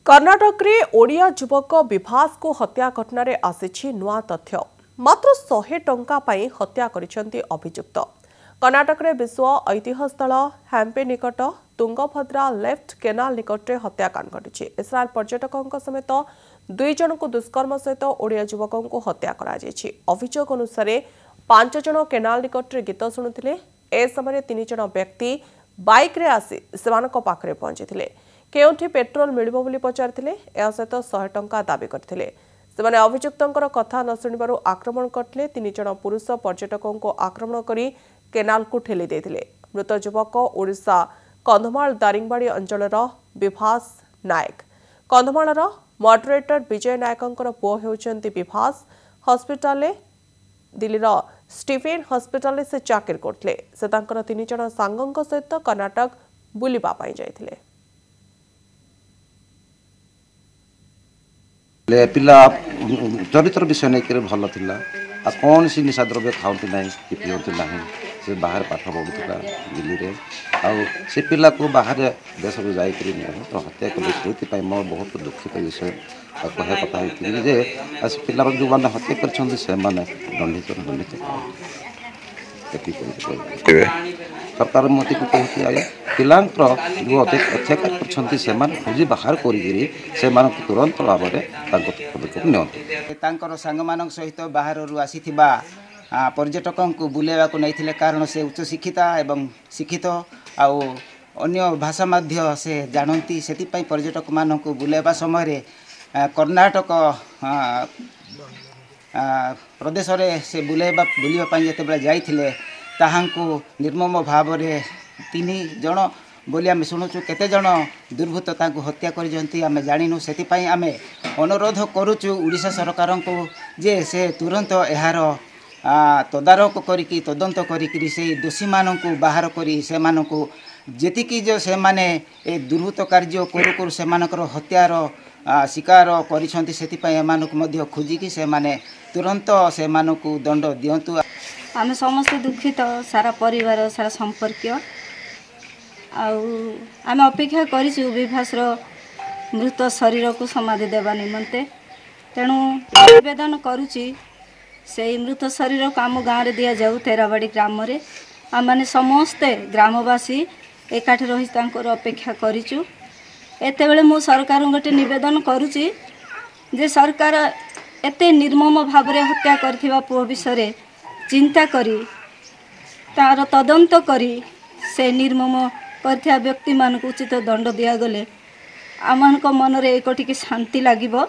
कर्नाटक रे ओडिया युवक विभास को हत्या घटना रे आसिछि नुआ तथ्य। मात्र 100 टंका पाई हत्या करिसेंती अभियुक्त। कर्नाटक रे विश्व ऐतिह्य स्थल हैम्पे निकट तुंगभद्रा लेफ्ट केनाल निकट रे हत्याकांड घटिछि। इस्राएल पर्यटकों समेत 2 जन को दुष्कर्म सहित ओडिया युवकों को हत्या करा जायछि। अभियोग अनुसार 5 जन केनाल निकट रे गीत शुणुथिले। ए समय 3 जन व्यक्ति बाइक रे आसी सेमानक पाखरे पहुंचिथिले। केउठी पेट्रोल मिलिबो बोली पचारिथिले। या सहित 100 टंका दाबी करथिले। सेमाने अभियुक्तंकर कथा न सुनिबारु आक्रमण करथिले। 3 जन पुरुष पर्यटकों को आक्रमण करी केनाल को ठेली देथिले। मृत युवक ओडिशा कंधमाल दारिंगबाड़ी अंचलर विभास नायक। कंधमालर मॉडरेटर विजय नायकंकर पुओ हेउचंती विभास। हॉस्पिटल दिल्लीर स्टीफेन हॉस्पिटल से चाकरी करथिले। से तांकर 3 जन सांगंक सहित कर्नाटक बुलिबा पाई जायथिले। पिला चरित्र विषय नहीं भल था आ कौन सी निशा द्रव्य खाऊँ ना कि पीऊँ ना से बाहर पाठ पढ़ुला दिल्ली में से पिला को बाहर देश को जाकर तो हत्या कले से मोर बहुत दुखित विषय कह कथा जे पिला जो मैंने हत्या कर दंडित सरकार मत कहती आगे पिला जो अत्याचार कर खोजी बाहर कर तुरंत भाव में पदक्षेप नि सांग मान सहित बाहर आसी पर्यटकों को बुलेवा को नहीं कारण से उच्च शिक्षिता एवं शिक्षित आउ अन्य भाषा मध्य से जानती से पर्यटक मान को बुलेवा समय कर्नाटक प्रदेश रे से बुलवाई जिते जाइए ताहांको निर्मम भाव में 3 जन बोली आम शुणुचु केते जन दुर्बृत्त हत्या कर जाणु से आम अनुरोध करुचु उड़ीसा सरकार को जे से तुरंत यार तदारक करी तदंत करी से दोषी मान को बाहर करी से जेतिकी जो से माने ए दुर्बृत्त कार्य करू करू से हत्यार शिकार कर खोजिकी से माने तुरंत से दंड दिंतु। आम समस्त दुखित सारा परिवार सारा संपर्क आम अपेक्षा करूँ विभासर मृत शरीर को समाधि देवा निमंते तेणु निवेदन करुच्ची से मृत शरीर को आम गाँव में दि जाऊ तेराबाड़ी ग्राम रे आम मैंने समस्ते ग्रामवासी एकाठी रही अपेक्षा करूँ। एत बेले मु सरकार गोटे निवेदन करुच्ची जे सरकार एते निर्मम भाव में हत्या करथिबा पुओ विषय चिंता करी तार तदंत करी से निर्मम करथिया व्यक्ति मान उचित दंड दिया गले आम मन रे एक टिके शांति लागिबो।